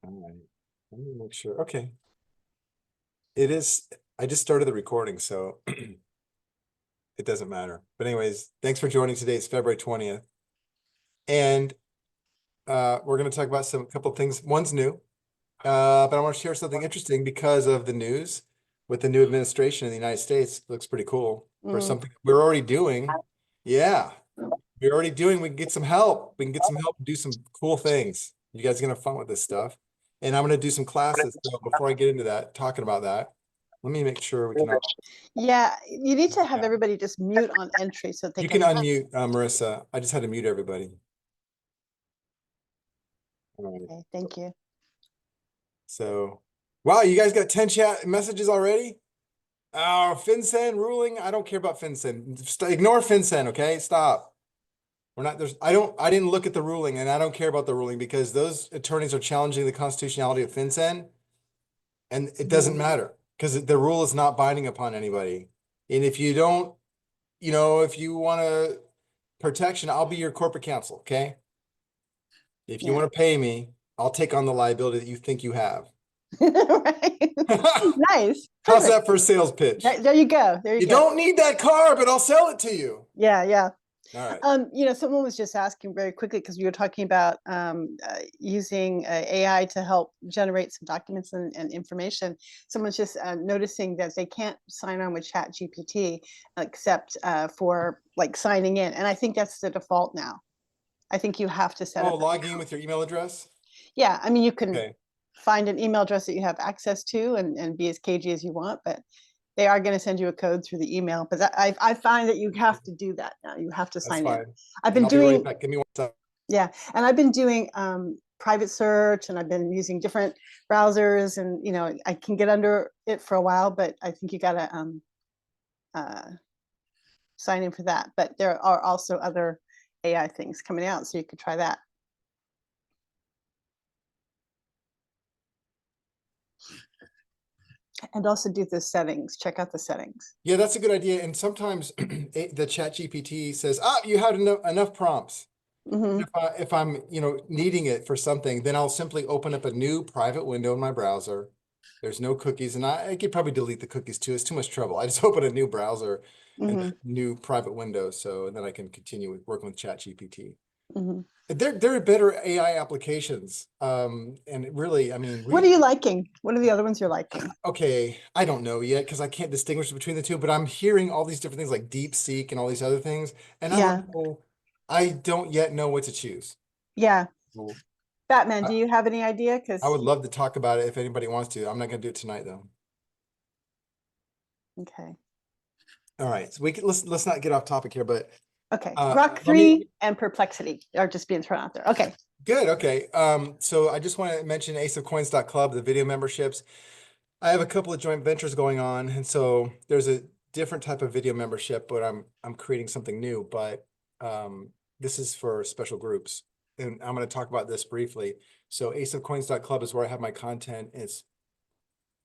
All right. Let me make sure. Okay. It is, I just started the recording, so it doesn't matter. But anyways, thanks for joining today. It's February 20th. And we're going to talk about a couple of things. One's new, but I want to share something interesting because of the news with the new administration in the United States. It looks pretty cool for something we're already doing. Yeah, we're already doing. We can get some help. We can get some help and do some cool things. You guys are going to have fun with this stuff. And I'm going to do some classes. So before I get into that, talking about that, let me make sure we can all. Yeah, you need to have Yeah. everybody just mute on entry so that they You can. can unmute, Marissa. I just had to mute everybody. All right. Okay, thank you. So, wow, you guys got 10 chat messages already? Oh, FinCEN ruling. I don't care about FinCEN. Ignore FinCEN, okay? Stop. We're not, I didn't look at the ruling and I don't care about the ruling because those attorneys are challenging the constitutionality of FinCEN and it doesn't matter because the rule is not binding upon anybody. And if you don't, if you want to protection, I'll be your corporate counsel, okay? If you want to pay me, I'll take on the liability that you think you have. Right. Nice. How's that for a sales pitch? There you go. There you go. You don't need that car, but I'll sell it to you. Yeah, yeah. All right. Someone was just asking very quickly because we were talking about using AI to help generate some documents and information. Someone's just noticing that they can't sign on with Chat GPT except for like signing in. And I think that's the default now. I think you have to set up. Logging in with your email address? Yeah, I mean, you can find an email address that you have access to and be as cagey as you want, but they are going to send you a code through the email. But I find that you have to do that now. You have to sign in. I've been doing. Right back. Give me 1 second. Yeah, and I've been doing private search, and I've been using different browsers, and I can get under it for a while, but I think you got to sign in for that. But there are also other AI things coming out, so you could try that. And also do the settings, check out the settings. Yeah, that's a good idea. And sometimes the Chat GPT says, you had enough prompts. If I'm, needing it for something, then I'll simply open up a new private window in my browser. There's no cookies, and I could probably delete the cookies too. It's too much trouble. I just open a new browser and a new private window, and then I can continue with working with Chat GPT. There are better AI applications. And really, I mean, what are you liking? What are the other ones you're liking? Okay, I don't know yet because I can't distinguish between the two, but I'm hearing all these different things like DeepSeek and all these other things. And I don't yet know what to choose. Yeah. Batman, do you have any idea? I would love to talk about it if anybody wants to. I'm not going to do it tonight though. Okay. All right. So let's not get off topic here, but okay. Grok 3 and Perplexity are just being thrown out there. Okay. Good. Okay. So I just want to mention aceofcoins.club, the video memberships. I have a couple of joint ventures going on, and so there's a different type of video membership, but I'm creating something new. But this is for special groups, and I'm going to talk about this briefly. So aceofcoins.club is where I have my content. It's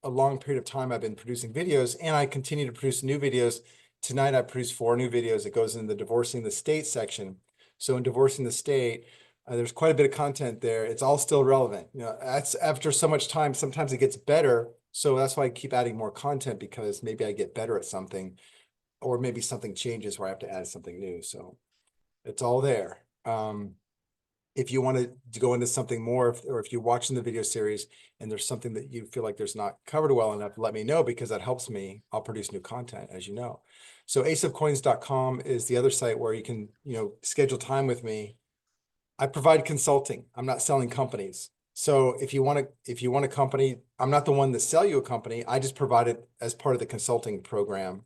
a long period of time I've been producing videos, and I continue to produce new videos. Tonight I produced 4 new videos. It goes in the divorcing the state section. So in divorcing the state, there's quite a bit of content there. It's all still relevant. That's after so much time, sometimes it gets better. So that's why I keep adding more content, because maybe I get better at something, or maybe something changes where I have to add something new. So it's all there. If you want to go into something more, or if you're watching the video series and there's something that you feel like there's not covered well enough, let me know, because that helps me. I'll produce new content, as you know. So aceofcoins.com is the other site where you can, schedule time with me. I provide consulting. I'm not selling companies. So if you want a company, I'm not the one to sell you a company. I just provide it as part of the consulting program.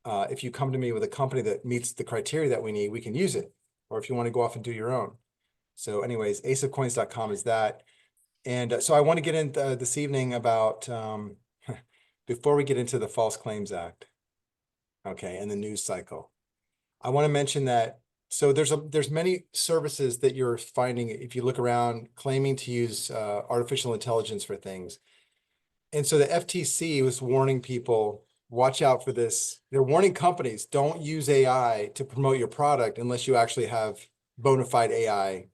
If you come to me with a company that meets the criteria that we need, we can use it. Or if you want to go off and do your own. So anyways, aceofcoins.com is that. And so I want to get in this evening about, before we get into the False Claims Act, okay, and the news cycle, I want to mention that, so there's many services that you're finding, if you look around, claiming to use artificial intelligence for things. And so the FTC was warning people, watch out for this. They're warning companies, don't use AI to promote your product unless you actually have bona fide AI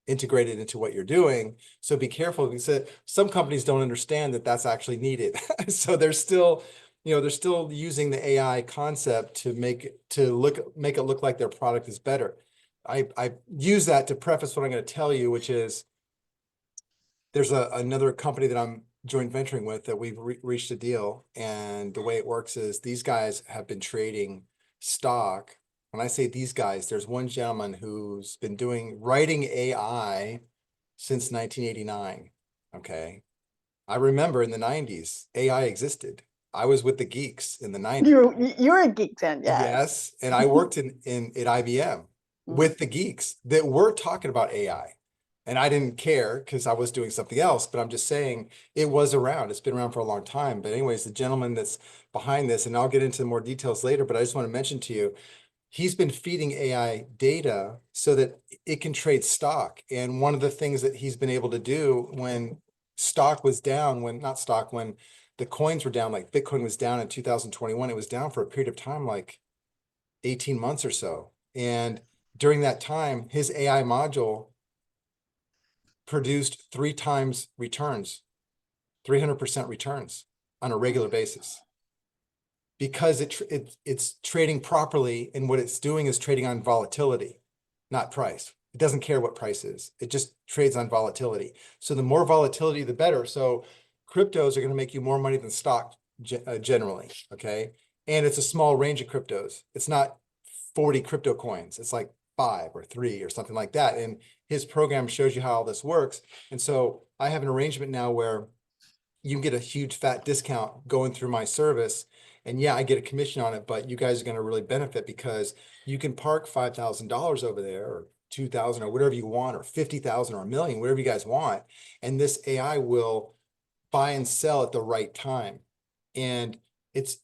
integrated into what you're doing. So be careful because some companies don't understand that that's actually needed. So they're still, they're still using the AI concept to make it look like their product is better. I use that to preface what I'm going to tell you, which is there's another company that I'm joint venturing with that we've reached a deal. And the way it works is these guys have been trading stock. When I say these guys, there's one gentleman who's been writing AI since 1989. Okay. I remember in the 90s, AI existed. I was with the geeks in the 90s. You're a geek then, yes. Yes. And I worked at IBM with the geeks that were talking about AI. And I didn't care because I was doing something else, but I'm just saying it was around. It's been around for a long time. But anyways, the gentleman that's behind this, and I'll get into more details later, but I just want to mention to you, he's been feeding AI data so that it can trade stock. And one of the things that he's been able to do when stock was down, when the coins were down, like Bitcoin was down in 2021, it was down for a period of time, like 18 months or so. And during that time, his AI module produced 3 times returns, 300% returns on a regular basis because it's trading properly, and what it's doing is trading on volatility, not price. It doesn't care what price is. It just trades on volatility. So the more volatility, the better. So cryptos are going to make you more money than stock generally, okay? And it's a small range of cryptos. It's not 40 crypto coins. It's like 5 or 3 or something like that. And his program shows you how all this works. And so I have an arrangement now where you can get a huge fat discount going through my service. And yeah, I get a commission on it, but you guys are going to really benefit because you can park $5,000 over there or 2,000 or whatever you want, or 50,000 or a million, whatever you guys want. And this AI will buy and sell at the right time. And it's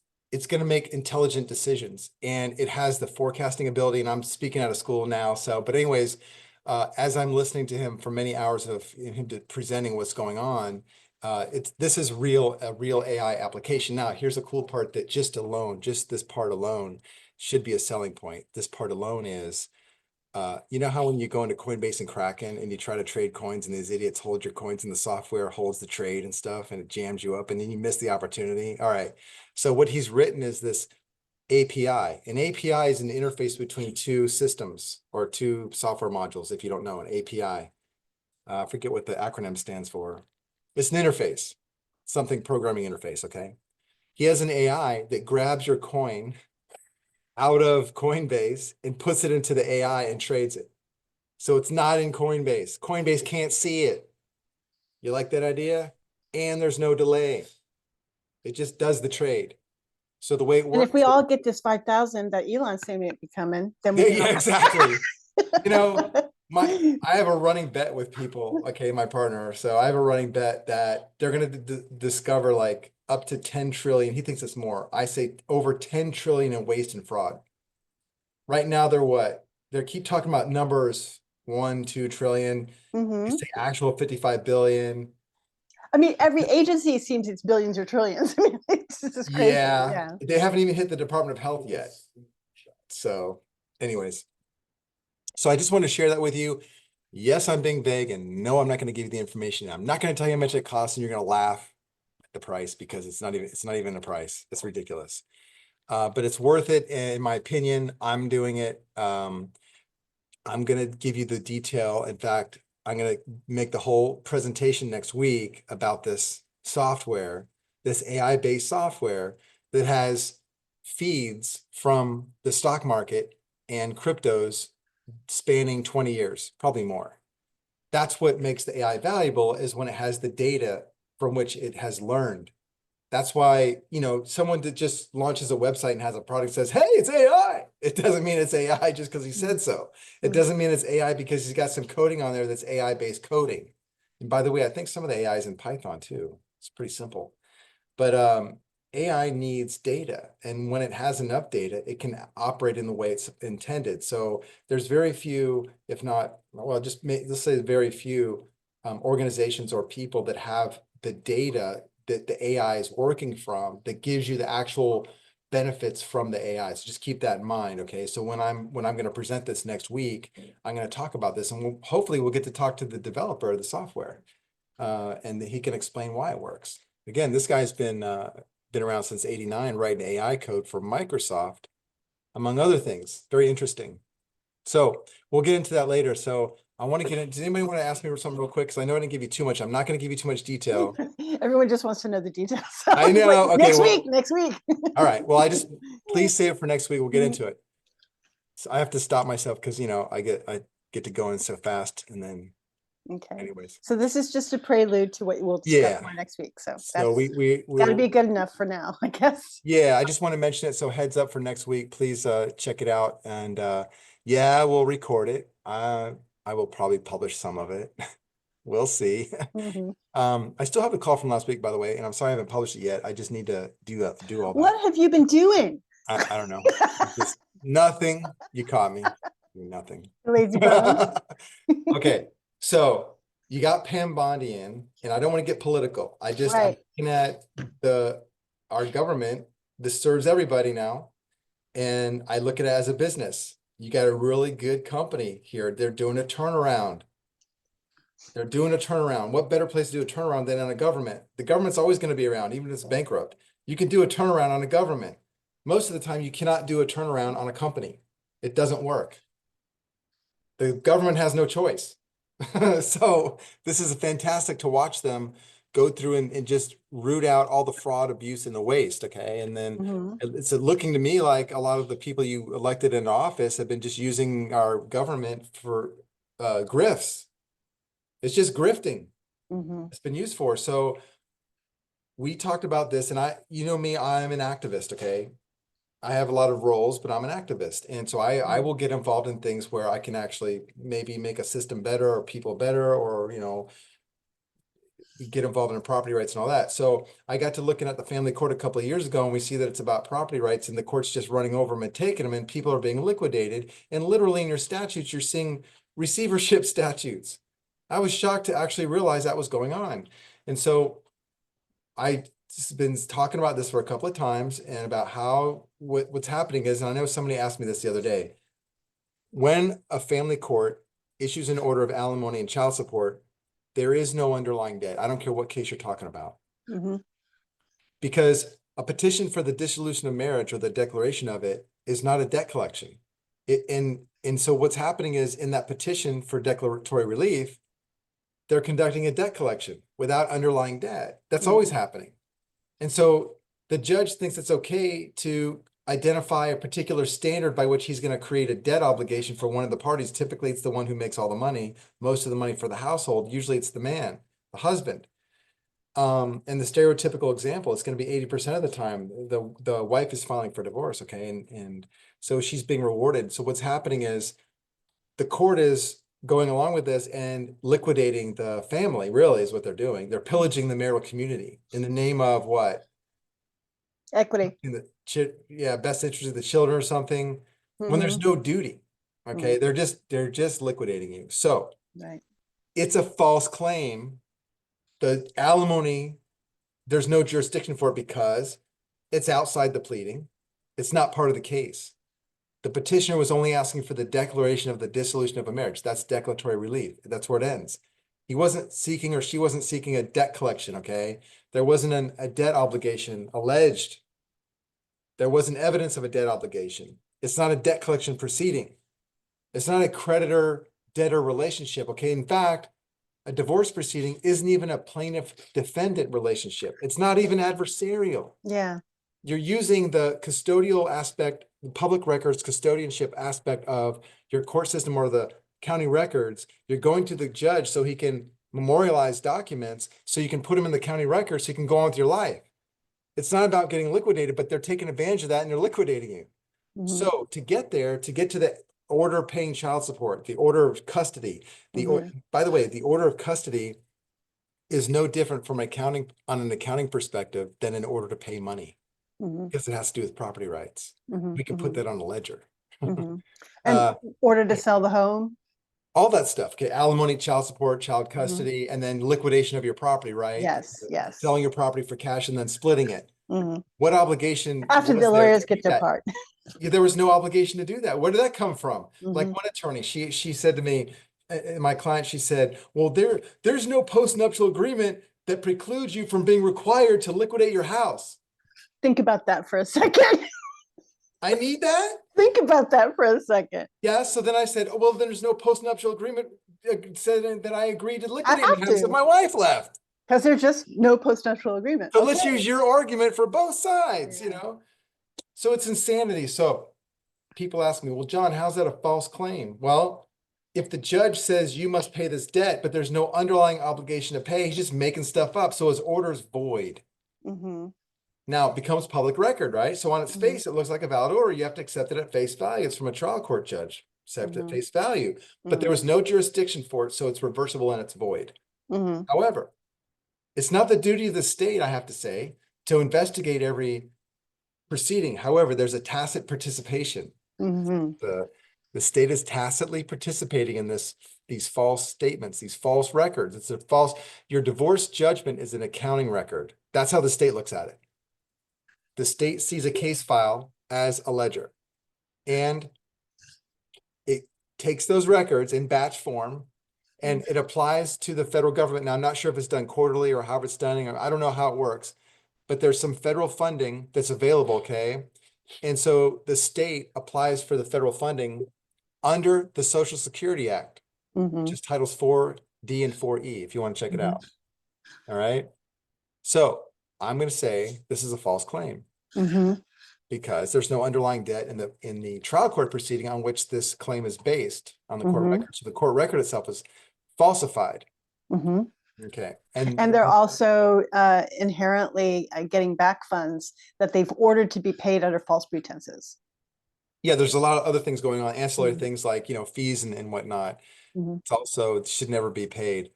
going to make intelligent decisions, and it has the forecasting ability. And I'm speaking out of school now. So, but anyways, as I'm listening to him for many hours of him presenting what's going on, this is a real AI application. Now, here's a cool part that just this part alone should be a selling point. This part alone is, you know how when you go into Coinbase and Kraken and you try to trade coins and these idiots hold your coins and the software holds the trade and stuff and it jams you up and then you miss the opportunity. All right. So what he's written is this API. An API is an interface between two systems or two software modules. If you don't know, an API, I forget what the acronym stands for. It's an interface, something programming interface, okay? He has an AI that grabs your coin out of Coinbase and puts it into the AI and trades it. So it's not in Coinbase. Coinbase can't see it. You like that idea? And there's no delay. It just does the trade. So the way it And if works, we all get this 5,000 that Elon's saying may be coming, then we yeah, can yeah, all... exactly. I have a running bet with people, okay, my partner. So I have a running bet that they're going to discover like up to 10 trillion. He thinks it's more. I say over 10 trillion in waste and fraud. Right now, they're what? They keep talking about numbers, 1, 2 trillion. You say actual 55 billion. I mean, every agency seems it's billions or trillions. I mean, it's just crazy. Yeah, Yeah. they haven't even hit the Department of Health yet. So anyways, so I just want to share that with you. Yes, I'm being vague, and no, I'm not going to give you the information. I'm not going to tell you how much it costs, and you're going to laugh at the price because it's not even a price. It's ridiculous. But it's worth it. In my opinion, I'm doing it. I'm going to give you the detail. In fact, I'm going to make the whole presentation next week about this software, this AI-based software that has feeds from the stock market and cryptos spanning 20 years, probably more. That's what makes the AI valuable, is when it has the data from which it has learned. That's why, someone that just launches a website and has a product says, hey, it's AI. It doesn't mean it's AI just because he said so. It doesn't mean it's AI because he's got some coding on there that's AI-based coding. And by the way, I think some of the AI is in Python too. It's pretty simple. But AI needs data. And when it has enough data, it can operate in the way it's intended. So there's very few, if not, well, let's say very few organizations or people that have the data that the AI is working from that gives you the benefits from the AI. So just keep that in mind. Okay. So when I'm going to present this next week, I'm going to talk about this, and hopefully we'll get to talk to the developer of the software, and he can explain why it works. Again, this guy's been around since '89 writing AI code for Microsoft, among other things. Very interesting. So we'll get into that later. So I want to get in. Does anybody want to ask me something real quick? Because I know I didn't give you too much. I'm not going to give you too much detail. Everyone just wants to know the details. I know. Like, Okay. next Well, week, next week. all right. Well, please save it for next week. We'll get into it. So I have to stop myself because, I get to going so fast, and then Okay. anyways. So this is just a prelude to what we'll discuss Yeah. more next week. So So that's got to be good enough for now, I guess. yeah, I just want to mention it. So heads up for next week, please check it out. And yeah, we'll record it. I will probably publish some of it. We'll see. Mhm. I still have a call from last week, by the way, and I'm sorry I haven't published it yet. I just need to do all that. What have you been doing? I don't know. Just nothing. You caught me. Nothing. Lazy bones. Okay, so you got Pam Bondi in, and I don't want to get political. I'm Right. looking at our government. This serves everybody now, and I look at it as a business. You got a really good company here. They're doing a turnaround. What better place to do a turnaround than on a government? The government's always going to be around, even if it's bankrupt. You can do a turnaround on a government. Most of the time, you cannot do a turnaround on a company. It doesn't work. The government has no choice. So this is fantastic to watch them go through and just root out all the fraud, abuse, and the waste. Okay. And then Mhm. it's looking to me like a lot of the people you elected into office have been just using our government for grifts. It's just grifting. Mhm. It's been used for. So we talked about this, and you know me, I'm an activist. Okay. I have a lot of roles, but I'm an activist. And so I will get involved in things where I can actually maybe make a system better or people better, or, get involved in property rights and all that. So I got to looking at the family court a couple of years ago, and we see that it's about property rights, and the court's just running over them and taking them, and people are being liquidated. And literally in your statutes, you're seeing receivership statutes. I was shocked to actually realize that was going on. And so I just been talking about this for a couple of times, and about how what's happening is, and I know somebody asked me this the other day, when a family court issues an order of alimony and child support, there is no underlying debt. I don't care what case you're talking about, Mhm. because a petition for the dissolution of marriage or the declaration of it is not a debt collection. And so what's happening is, in that petition for declaratory relief, they're conducting a debt collection without underlying debt. That's always happening. And so the judge thinks it's okay to identify a particular standard by which he's going to create a debt obligation for one of the parties. Typically, it's the one who makes all the money, most of the money for the household. Usually it's the man, the husband. And the stereotypical example, it's going to be 80% of the time the wife is filing for divorce. Okay. And so she's being rewarded. So what's happening is, the court is going along with this and liquidating the family, really, is what they're doing. They're pillaging the marital community in the name of what? Equity. In the best interest of the children or something, when there's Mhm. no duty. Okay. They're just liquidating you. So Right. it's a false claim. The alimony, there's no jurisdiction for it because it's outside the pleading. It's not part of the case. The petitioner was only asking for the declaration of the dissolution of a marriage. That's declaratory relief. That's where it ends. He wasn't seeking, or she wasn't seeking, a debt collection. Okay. There wasn't a debt obligation alleged. There wasn't evidence of a debt obligation. It's not a debt collection proceeding. It's not a creditor-debtor relationship. Okay. In fact, a divorce proceeding isn't even a plaintiff-defendant relationship. It's not even adversarial. Yeah. You're using the custodial aspect, the public records custodianship aspect of your court system, or the county records. You're going to the judge so he can memorialize documents, so you can put them in the county records so you can go on with your life. It's not about getting liquidated, but they're taking advantage of that and they're liquidating you. Mhm. So to get to the order of paying child support, the order of custody, by the way, the order of custody is no different from on an accounting perspective than an order to pay money, Mhm. because it has to do with property rights. Mhm. We can put that on a ledger. Mhm. And Uh, order to sell the home. all that stuff. Okay. Alimony, child support, child Mhm. custody, and then liquidation of your property, right? Yes. Yes. Selling your property for cash and then splitting it. Mhm. What obligation After was the there lawyers to get do their that? part. Yeah, there was no obligation to do that. Where did that come from? Like Mhm. one attorney, she said to me, my client, she said, well, there's no postnuptial agreement that precludes you from being required to liquidate your house. Think about that for a second. I need that? Think about that for a second. Yeah. So then I said, oh, well, then there's no postnuptial agreement saying that I agreed to I liquidate have my house if to, my wife left. because there's just no postnuptial agreement. So Okay. let's use your argument for both sides, Yeah. So it's insanity. So people ask me, well, John, how's that a false claim? Well, if the judge says you must pay this debt, but there's no underlying obligation to pay, he's just making stuff up. So his order is void. Mm-hmm. Now it becomes public record, right? So on its Mm-hmm. face, it looks like a valid order. You have to accept it at face value. It's from a trial court judge. Accept it at Mm-hmm. face value. But there Mm-hmm. was no jurisdiction for it, so it's reversible and it's void. Mm-hmm. However, it's not the duty of the state, I have to say, to investigate every proceeding. However, there's a tacit participation. Mm-hmm. The state is tacitly participating in these false statements, these false records. It's a false, your divorce judgment is an accounting record. That's how the state looks at it. The state sees a case file as a ledger, and it takes those records in batch form and it applies to the federal government. Now, I'm not sure if it's done quarterly or how it's done. I don't know how it works, but there's some federal funding that's available, okay? And so the state applies for the federal funding under the Social Security Act, Mm-hmm. which is Titles 4D and 4E, if you want to check it Mm-hmm. out. All right. So I'm going to say this is a false claim Mm-hmm. because there's no underlying debt in the trial court proceeding on which this claim is based on the court Mm-hmm. record. So the court record itself is falsified. Mm-hmm. Okay. And they're also inherently getting back funds that they've ordered to be paid under false pretenses. Yeah, there's a lot of other things going on, ancillary Mhm. things like, fees and whatnot. Mhm. It's also, it should never be paid.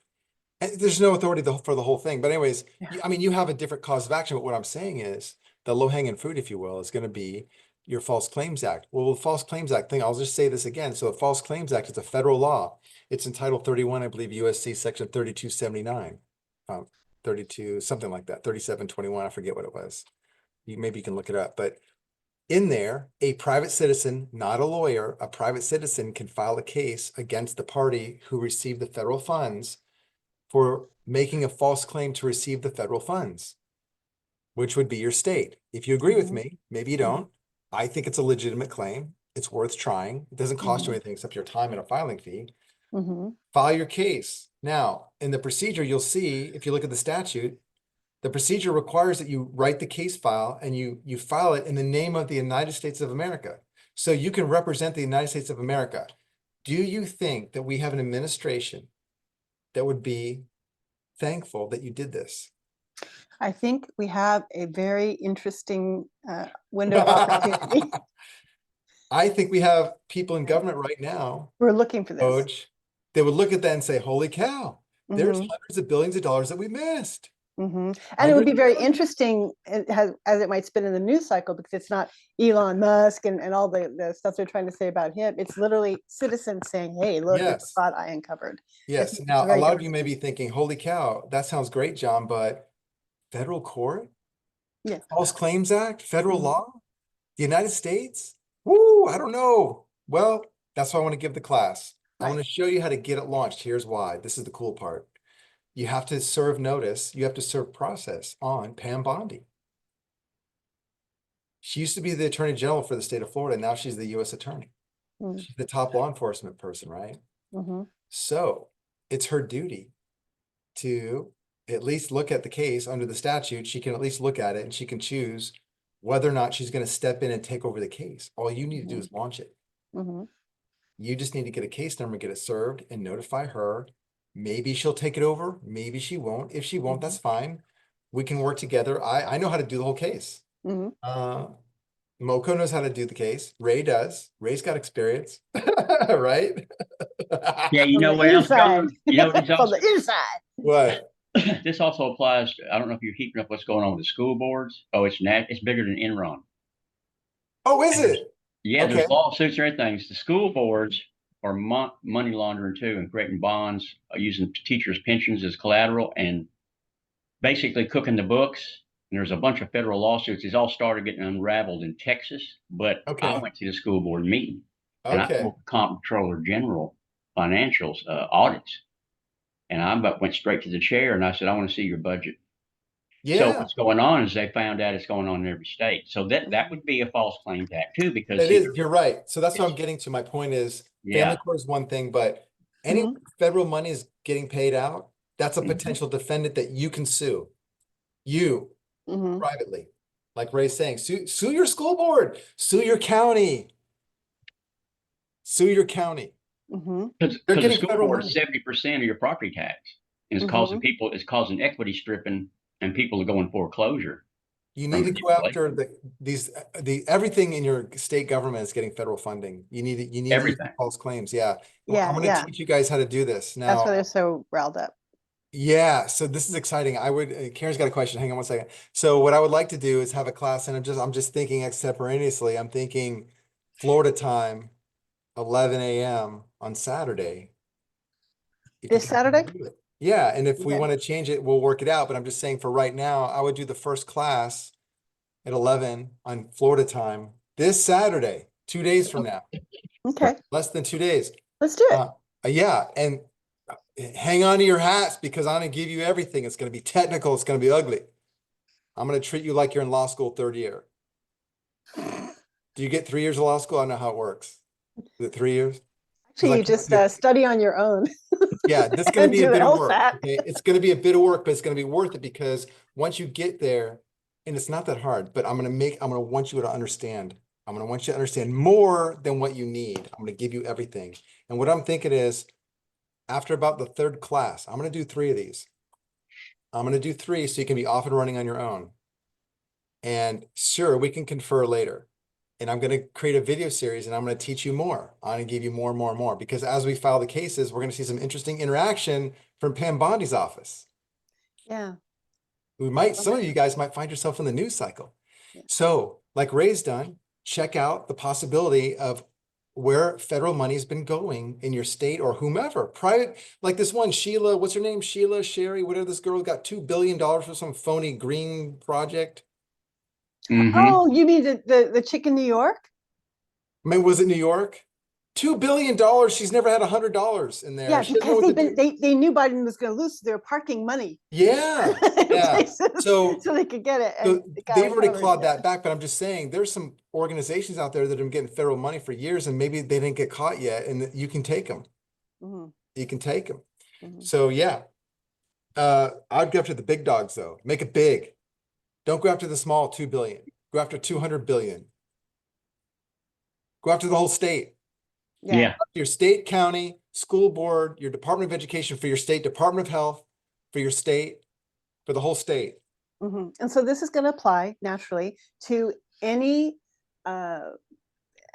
And there's no authority for the whole thing. But anyways, Yeah. I mean, you have a different cause of action, but what I'm saying is the low hanging fruit, if you will, is going to be your False Claims Act. Well, the False Claims Act thing, I'll just say this again. So the False Claims Act is a federal law. It's in Title 31, I believe, USC section 3279, 32, something like that, 3721. I forget what it was. Maybe you can look it up, but in there, a private citizen, not a lawyer, a private citizen can file a case against the party who received the federal funds for making a false claim to receive the federal funds, which would be your state. If you agree with Mhm. me, maybe you Mhm. don't. I think it's a legitimate claim. It's worth trying. It doesn't cost you Mhm. anything except your time and a filing fee. Mhm. File your case. Now, in the procedure, you'll see, if you look at the statute, the procedure requires that you write the case file and you file it in the name of the United States of America. So you can represent the United States of America. Do you think that we have an administration that would be thankful that you did this? I think we have a very interesting window of opportunity. I think we have people in government right now, We're looking for this. Coach, they would look at that and say, holy cow, there's Mhm. hundreds of billions of dollars that we missed. And it would Hundreds be of very billions. interesting as it might spin in the news cycle, because it's not Elon Musk and all the stuff they're trying to say about him. It's literally citizens saying, hey, look at the Yes. fraud I uncovered. Yes. It's Now, a very lot of you may interesting. be thinking, holy cow, that sounds great, John, but federal court? Yeah. False Claims Act, federal Mhm. law, the United States? Woo, I don't know. Well, that's why I want to give the class. I want Right. to show you how to get it launched. Here's why. This is the cool part. You have to serve notice. You have to serve process on Pam Bondi. She used to be the Attorney General for the state of Florida. Now she's the U.S. Attorney. Mhm. She's the top law enforcement person, right? Mhm. So it's her duty to at least look at the case under the statute. She can at least look at it and she can choose whether or not she's going to step in and take over the case. All you need to do Mhm. is launch it. Mhm. You just need to get a case number, get it served, and notify her. Maybe she'll take it over. Maybe she won't. If she won't, Mhm. that's fine. We can work together. I know how to do the whole case. Mhm. Moko knows how to do the case. Ray does. Ray's got experience, right? Yeah, you From know the what else, inside. John? You know what this From also the inside. What? this also applies to, I don't know if you're keeping up what's going on with the school boards. Oh, it's bigger than Enron. Oh, is And there's it? yeah, Okay. there's lawsuits and everything. The school boards are money laundering too and creating bonds, using teachers' pensions as collateral and basically cooking the books. And there's a bunch of federal lawsuits. It's all started getting unraveled in Texas. But I Okay. went to the school board meeting, and I Okay. told the Comptroller General financials audits, and went straight to the chair and I said, I want to see your budget. So Yeah, what's going on is they found out it's going on in every state. So that would be a false claims act too, because it see, is. You're right. So that's what I'm it's, getting to. My point is family yeah, court is one thing, but any Mhm. federal money is getting paid out. That's a mhm. potential defendant that you can sue. You Mhm. privately, like Ray's saying, sue your school board, sue your county, sue your county. Mhm. They're Because the getting school federal board is money. 70% of your property tax, and Mhm. it's causing equity stripping, and people are going foreclosure You need from to go after manipulation. the everything in your state government is getting federal funding. You need to use Everything. false claims. Yeah. Well, I'm Yeah, going to yeah. teach you guys how to do this That's why now. they're so riled up. Yeah, so this is exciting. I would Karen's got a question. Hang on one second. So what I would like to do is have a class, and I'm just thinking extemporaneously. I'm thinking Florida time, 11 a.m. on Saturday. If you This guys want Saturday? to do it. Yeah, and if we Okay. want to change it, we'll work it out. But I'm just saying for right now, I would do the first class at 11 on Florida time this Saturday, 2 days from now, Okay. less than 2 days. Let's do it. Uh, yeah, and hang on to your hats because I'm gonna give you everything. It's gonna be technical. It's gonna be ugly. I'm gonna treat you like you're in law school third year. Do you get 3 years of law school? I don't know how it works. Is it 3 years? Because Actually, I you can't just do. study on your own Yeah, this is gonna and be a do the bit of work. LSAT. Okay, it's gonna be a bit of work, but it's gonna be worth it because once you get there, and it's not that hard. But I'm gonna want you to understand. I'm gonna want you to understand more than what you need. I'm gonna give you everything. And what I'm thinking is, after about the third class, I'm gonna do 3 of these. I'm gonna do 3 so you can be off and running on your own. And sure, we can confer later. And I'm going to create a video series and I'm going to teach you more. I'm going to give you more and more and more because as we file the cases, we're going to see some interesting interaction from Pam Bondi's office. Yeah. Some of you guys might find yourself in the news cycle. Yeah. So, like Ray's done, check out the possibility of where federal money has been going in your state or whomever. Private, like this one, Sheila, what's her name? Sheila, Sherry, whatever this girl got $2 billion for some phony green project. Hmm. Oh, you mean the chick in New York? I mean, was it New York? $2 billion. She's never had $100 in there. Yeah, She doesn't know because what to do. they knew Biden was going to lose, so they were parking money Yeah, in yeah. places So, so they could get it, and so it got they've already uncovered. clawed Yeah. that back, but I'm just saying there's some organizations out there that have been getting federal money for years and maybe they didn't get caught yet and you can take them. Mhm. You can take them. Mhm. So yeah, I'd go after the big dogs though. Make it big. Don't go after the small 2 billion. Go after 200 billion. Go after the whole state. Yeah. Yeah. Your state, county, school board, your Department of Education for your state, Department of Health for your state, for the whole state. Mhm. And so this is going to apply naturally to any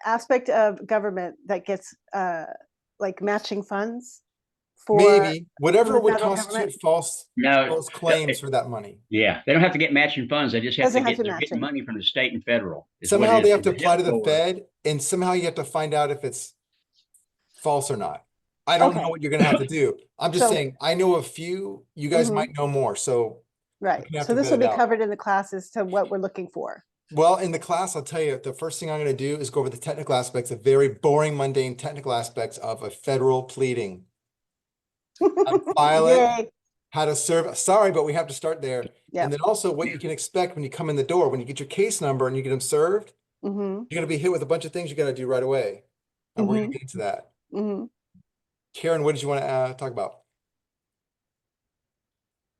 aspect of government that gets like matching funds for Maybe whatever the would federal government. constitute false No, claims for that money. yeah, they don't have to get matching funds. They just have to Doesn't have to they're getting matching. money from the state and federal is what it Somehow is. they have It's to a apply to HIP the board. Fed, and somehow you have to find out if it's false or not. I don't know Okay. what you're gonna have to do. I'm just So, saying, I know a few, you guys mhm, might know more, so you're right. gonna have So to this vet will it be out. covered in the classes to what we're looking for. Well, in the class, I'll tell you, the first thing I'm gonna do is go over the technical aspects, the very boring, mundane technical aspects of a federal pleading. How to file it, Yay. how to serve. Sorry, but we have to start there. Yeah. And then also what you can expect when you come in the door, when you get your case number and you get them served, Mm-hmm. you're gonna be hit with a bunch of things you gotta do right away. And we're gonna Mm-hmm. get into that. Mm-hmm. Karen, what did you want to talk about?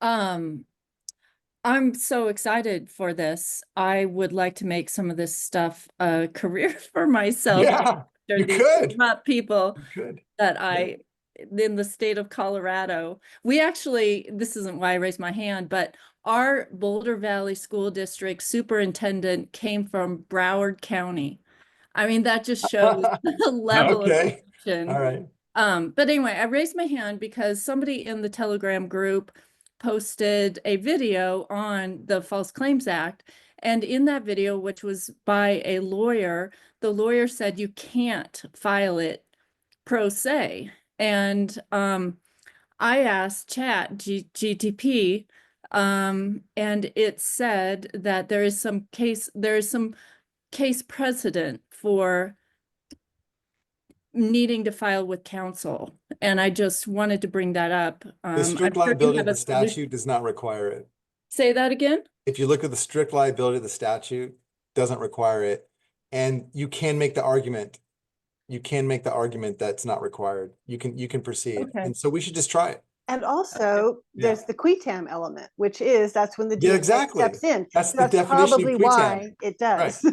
Um, I'm so excited for this. I would like to make some of this stuff a career for myself. Yeah, There you are these could. smart people You could. that Yeah. in the state of Colorado, we actually, this isn't why I raised my hand, but our Boulder Valley School District superintendent came from Broward County. I mean, that just shows the level of Okay. connection. All right. But anyway, I raised my hand because somebody in the Telegram group posted a video on the False Claims Act. And in that video, which was by a lawyer, the lawyer said you can't file it pro se. And I asked GTP, And it said that there is some case precedent for needing to file with counsel. And I just wanted to bring that up. The strict I'm sure you liability have of a the solution. statute does not require it. Say that again? If you look at the strict liability of the statute, doesn't require it. And you can make the argument. You can make the argument that's not required. You can proceed. Okay. And so we should just try it. And also, Yeah. there's the quitam element, which is that's when the Yeah, DOJ exactly. steps in. That's So the definition of probably quitam. why it does.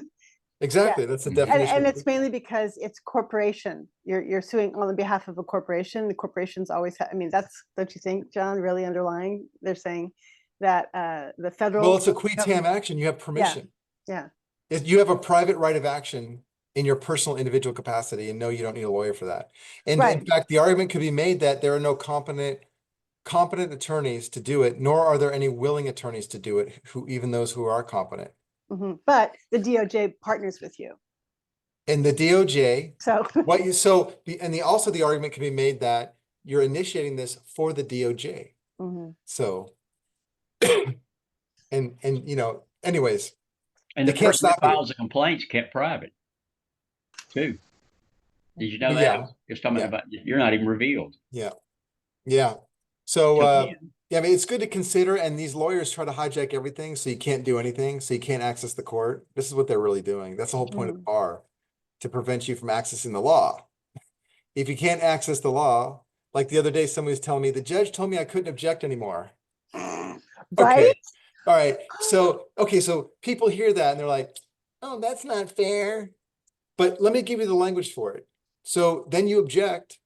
Exactly. That's the And- definition. And of it's quitam. mainly because it's corporation. You're suing on behalf of a corporation. The corporations always have, I mean, that's, don't you think, John, really underlying? They're saying that the federal. Well, it's a quitam action. You have permission. Yeah. You have a private right of action in your personal individual capacity, and no, you don't need a lawyer for that. And in Right. fact, the argument could be made that there are no competent attorneys to do it, nor are there any willing attorneys to do it, even those who are competent. But the DOJ partners with you. And the DOJ, So. also the argument can be made that you're initiating this for the DOJ. Mhm. So, and anyways, And the They can't person that stop you. files the complaint's kept private too. Did you know Yeah. that? Just talking Yeah. about, you're not even revealed. yeah. till So, the end. yeah, I mean, it's good to consider, and these lawyers try to hijack everything, so you can't do anything, so you can't access the court. This is what they're really doing. That's the whole point of the bar, to prevent you from accessing the law. If you can't access the law, like the other day, somebody was telling me, the judge told me I couldn't object anymore. Right? Okay, all right. So people hear that and they're like, oh, that's not fair. But let me give you the language for it. So then you object.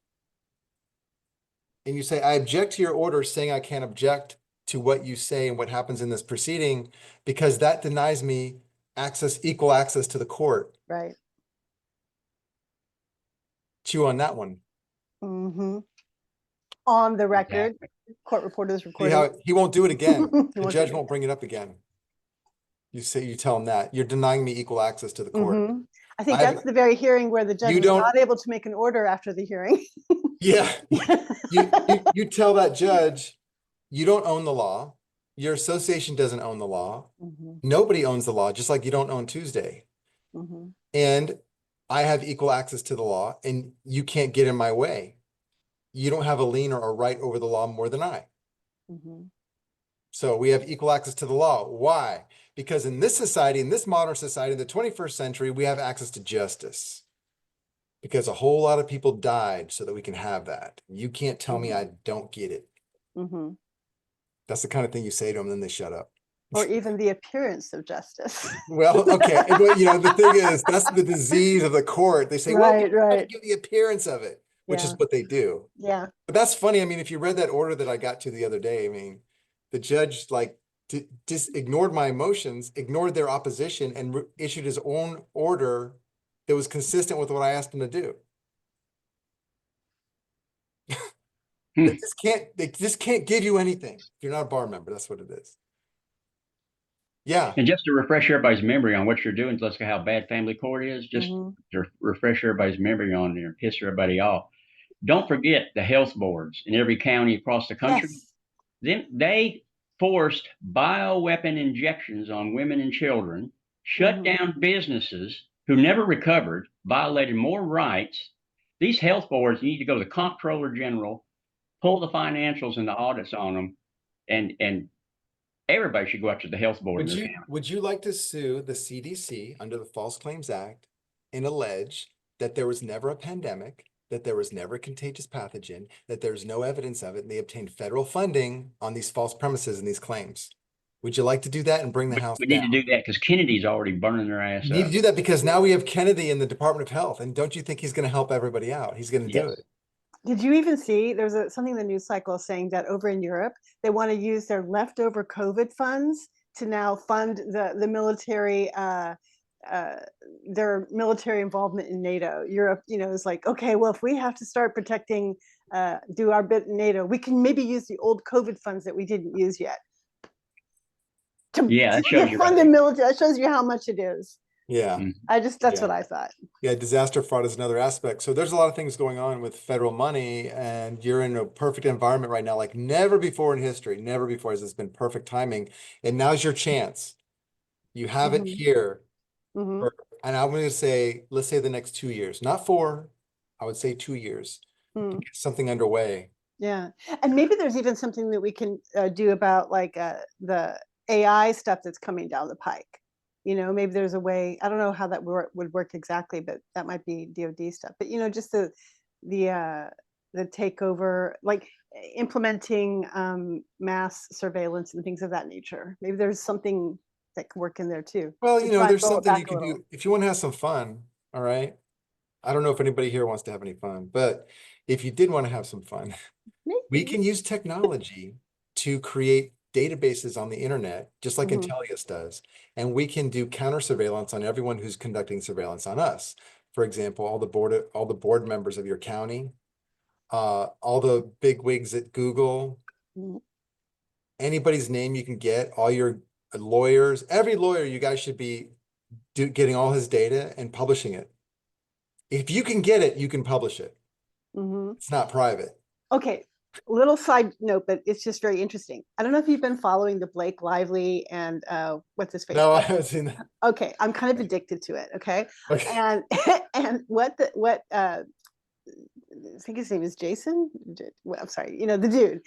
And you say, I object to your order saying I can't object to what you say and what happens in this proceeding, because that denies me equal access to the court. Right. Chew on that one. Mm-hmm. On the record, Exactly. court reporters See recording. how he won't do it again. He The won't do judge it won't bring it up again. You tell him that you're denying me equal access to the court. Mhm. I think I've- that's the very hearing where the judge You is don't- not able to make an order after the hearing. Yeah. You tell that judge, you don't own the law. Your association doesn't own the law. Mhm, Nobody owns the law, just like you don't own Tuesday. mhm. And I have equal access to the law, and you can't get in my way. You don't have a lien or a right over the law more than I. Mhm. So we have equal access to the law. Why? Because in this society, in this modern society, in the 21st century, we have access to justice. Because a whole lot of people died so that we can have that. You can't tell me I don't get it. Mhm. That's the kind of thing you say to them, then they shut up. Or even the appearance of justice. Well, okay. But, the thing is, that's the disease of the court. They say, well, Right, we have to right. give the appearance of it, which is Yeah. what they do. Yeah. But that's funny. I mean, if you read that order that I got to the other day, I mean, the judge just ignored my emotions, ignored their opposition, and issued his own order that was consistent with what I asked him to do. They just can't give you anything. If you're not a bar member, that's what it is. Yeah. And just to refresh everybody's memory on what you're doing, let's go how bad family court is, just Mhm. to refresh everybody's memory on there, piss everybody off. Don't forget the health boards in every county across the country. Yes. They forced bioweapon injections on women and children, shut Mhm. down businesses who never recovered, violated more rights. These health boards need to go to the comptroller general, pull the financials and the audits on them, and everybody should go after the health board in this county. Would you like to sue the CDC under the False Claims Act and allege that there was never a pandemic, that there was never a contagious pathogen, that there's no evidence of it, and they obtained federal funding on these false premises and these claims? Would you like to do that and bring the house We need down? to do that because Kennedy's already burning their ass You need up. to do that because now we have Kennedy in the Department of Health, and don't you think he's going to help everybody out? He's going to do Yes. it. Did you even see, there's something in the news cycle saying that over in Europe, they want to use their leftover COVID funds to now fund the military, their military involvement in NATO. Europe, is like, okay, well, if we have to start protecting, do our bit in NATO, we can maybe use the old COVID funds that we didn't use yet. Yeah, that shows you fund right the military. That shows you how much it is. Yeah. Mm. That's Yeah. what I thought. Yeah, disaster fraud is another aspect. So there's a lot of things going on with federal money, and you're in a perfect environment right now, like never before in history. Never before has this been perfect timing. And now's your chance. You have it Mhm. here. Mhm. And I'm going to say, let's say the next 2 years, not 4. I would say 2 years to Mm. get something underway. Yeah, and maybe there's even something that we can do about like the AI stuff that's coming down the pike. You know, maybe there's a way. I don't know how that would work exactly, but that might be DoD stuff. But you know, just the uh, the takeover, like implementing mass surveillance and things of that nature. Maybe there's something that could work in there too Well, to you know, try and there's roll it something you back a can little. do if you want to have some fun. All right. I don't know if anybody here wants to have any fun, but if you did want to have some fun, we Maybe. can use technology to create databases on the internet, just like Mhm. Intellius does. And we can do counter surveillance on everyone who's conducting surveillance on us. For example, all the board members of your county, all the big wigs at Google, Mhm. anybody's name you can get, all your lawyers, every lawyer, you guys should be getting all his data and publishing it. If you can get it, you can publish it. Mhm. It's not private. Okay, little side note, but it's just very interesting. I don't know if you've been following the Blake Lively and what's his face? No, I haven't seen that. Okay, I'm kind of addicted to it. Okay, Okay. and and I think his name is Jason. I'm sorry, you know the dude.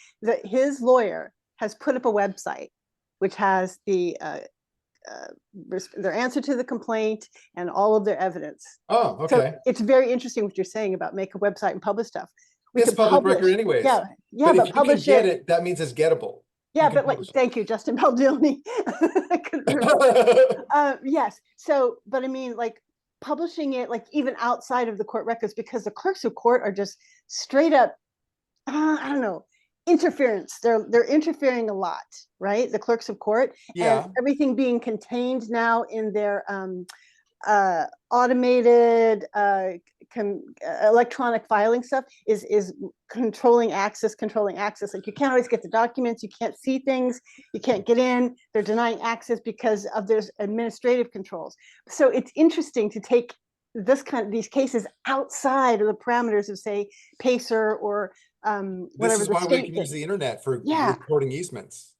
His lawyer has put up a website which has uh, their answer to the complaint and all of their evidence. Oh, So okay. it's very interesting what you're saying about make a website and publish stuff. We It's could public record publish, anyways. yeah, yeah, But if but you can publish get it. it, that means it's gettable. Yeah, You can but like, publish thank you, Justin Baldoni. I couldn't remember. it. Yes. So, but I mean, like publishing it, like even outside of the court records, because the clerks of court are just straight up, I don't know, interference. They're interfering a lot, right? The clerks of court, and Yeah. everything being contained now in their automated electronic filing stuff is controlling access. Like you can't always get the documents, you can't see things, you can't get in. They're denying access because of their administrative controls. So it's interesting to take these cases outside of the parameters of, say, Pacer or This whatever is the why we state can use thing. the internet for Yeah. recording easements.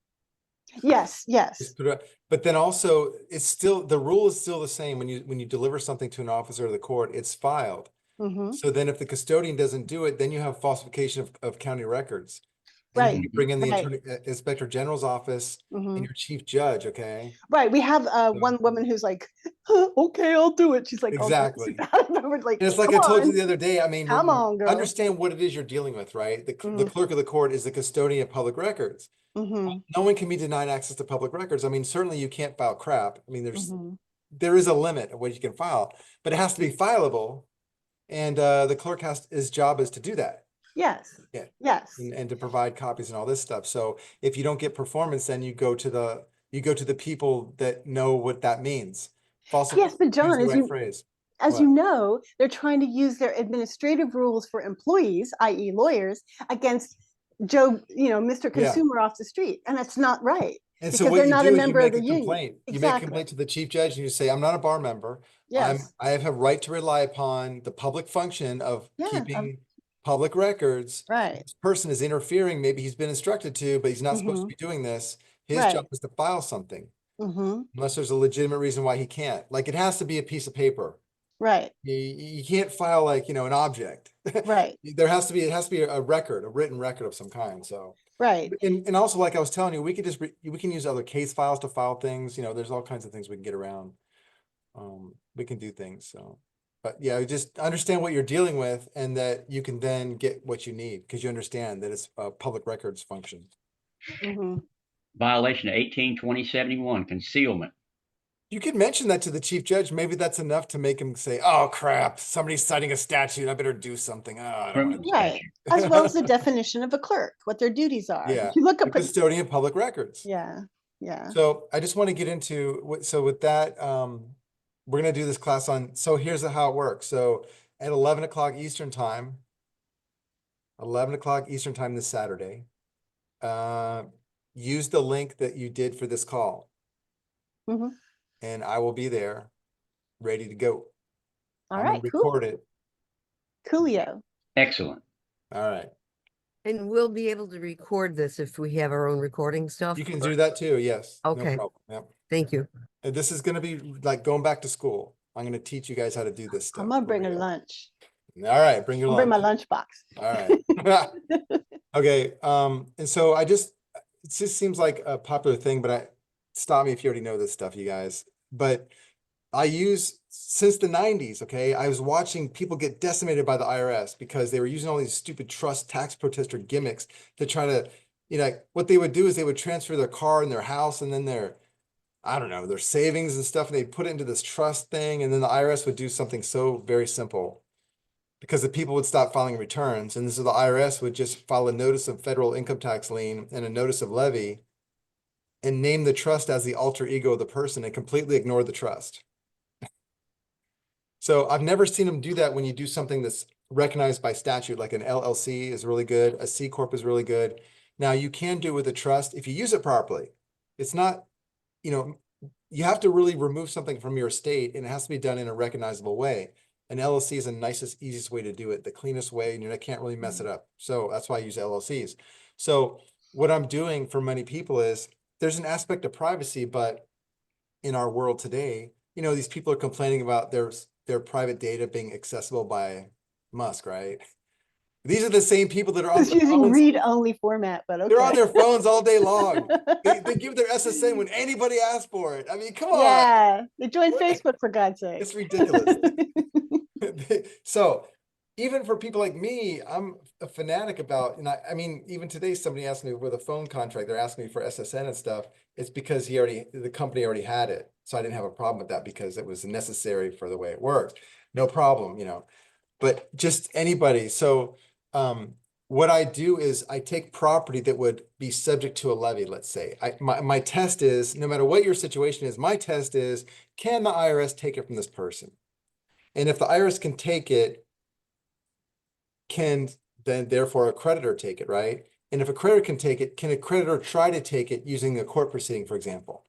Yes. Just put it up. But then also it's still, the rule is still the same. When you deliver something to an officer of the court, it's filed. Mm-hmm. So then if the custodian doesn't do it, then you have falsification of county records. And Right. then you bring in the Right. inspector general's office Mm-hmm. and your chief judge, okay? Right. We have one woman who's like, okay, I'll do it. She's like all jealous Exactly. about it. We're like, And it's like come I told you on, the other day, I mean, come on, girl. understand what it is you're dealing with, right? The Mhm. clerk of the court is the custodian of public records. Mm-hmm. No one can be denied access to public records. I mean, certainly you can't file crap. I mean, Mm-hmm. there is a limit of what you can file, but it has to be fileable. And the clerk his job is to do that. Yes. Yeah. Yes. And to provide copies and all this stuff. So if you don't get performance, then you go to the people that know what that means. Yes, but John, Use the right phrase. as What? you know, they're trying to use their administrative rules for employees, i.e., lawyers, against Joe, Mr. Yeah. Consumer off the street, and that's not right And so because what they're you not a do is you member of make the a union. complaint. You make a Exactly. complaint to the chief judge and you say, I'm not a bar member. Yes. I have right to rely upon the public function of Yeah. keeping public records. Right. This person is interfering. Maybe he's been instructed to, but he's not supposed to Mm-hmm. be doing this. His Right. job is to file something. Mm-hmm. Unless there's a legitimate reason why he can't. Like it has to be a piece of paper. Right. You can't file like, an object. Right. It has to be a record, a written record of some kind. So, Right. and also like I was telling you, we can use other case files to file things. There's all kinds of things we can get around. We can do things. So, but yeah, just understand what you're dealing with and that you can then get what you need because you understand that it's a public records function. Mm-hmm. Violation of 18-2071, concealment. You could mention that to the chief judge. Maybe that's enough to make him say, oh crap, somebody's citing a statute. I better do something. Oh, I don't want Criminal to. Right. As well as the definition of a clerk, what their duties are. Yeah. If you look The up at, custodian of public records. yeah. Yeah. So I just want to get into so with that, we're going to do this class so here's how it works. So at 11 o'clock Eastern time this Saturday, use the link that you did for this call. Mhm. And I will be there ready to go. All I'm gonna right, cool. record it. Coolio. Excellent. All right. And we'll be able to record this if we have our own recording stuff. You can do that too. Yes. No Okay. problem. Yep. Thank you. And this is going to be like going back to school. I'm going to teach you guys how to do this stuff. I'm gonna bring for a real. lunch. All right. Bring your I'll bring my lunch. lunch box. All right. Okay. And so it just seems like a popular thing, but stop me if you already know this stuff, you guys. But I use since the 90s, okay, I was watching people get decimated by the IRS because they were using all these stupid trust tax protester gimmicks to try to, what they would do is they would transfer their car and their house and then their savings and stuff, and they'd put it into this trust thing, and then the IRS would do something so very simple because the people would stop filing returns, and so the IRS would just file a notice of federal income tax lien and a notice of levy and name the trust as the alter ego of the person and completely ignore the trust. So I've never seen them do that when you do something that's recognized by statute, like an LLC is really good, a C Corp is really good. Now you can do it with a trust if you use it properly. It's not, you have to really remove something from your estate and it has to be done in a recognizable way. An LLC is the nicest, easiest way to do it, the cleanest way, and you can't really mess it up. So that's why I use LLCs. So what I'm doing for many people is there's an aspect of privacy, but in our world today, these people are complaining about their private data being accessible by Musk, right? These are the same people that are on Just their using phones. read-only format, but okay. They're on their phones all day long. They give their SSN when anybody asks for it. I mean, come on. Yeah, they joined Facebook for God's sake. It's ridiculous. So even for people like me, I'm a fanatic about, and I mean, even today, somebody asked me with a phone contract, they're asking me for SSN and stuff. It's because the company already had it. So I didn't have a problem with that because it was necessary for the way it worked. No problem, but just anybody. So what I do is I take property that would be subject to a levy, let's say. My test is, no matter what your situation is, my test is, can the IRS take it from this person? And if the IRS can take it, can then therefore a creditor take it, right? And if a creditor can take it, can a creditor try to take it using a court proceeding, for example?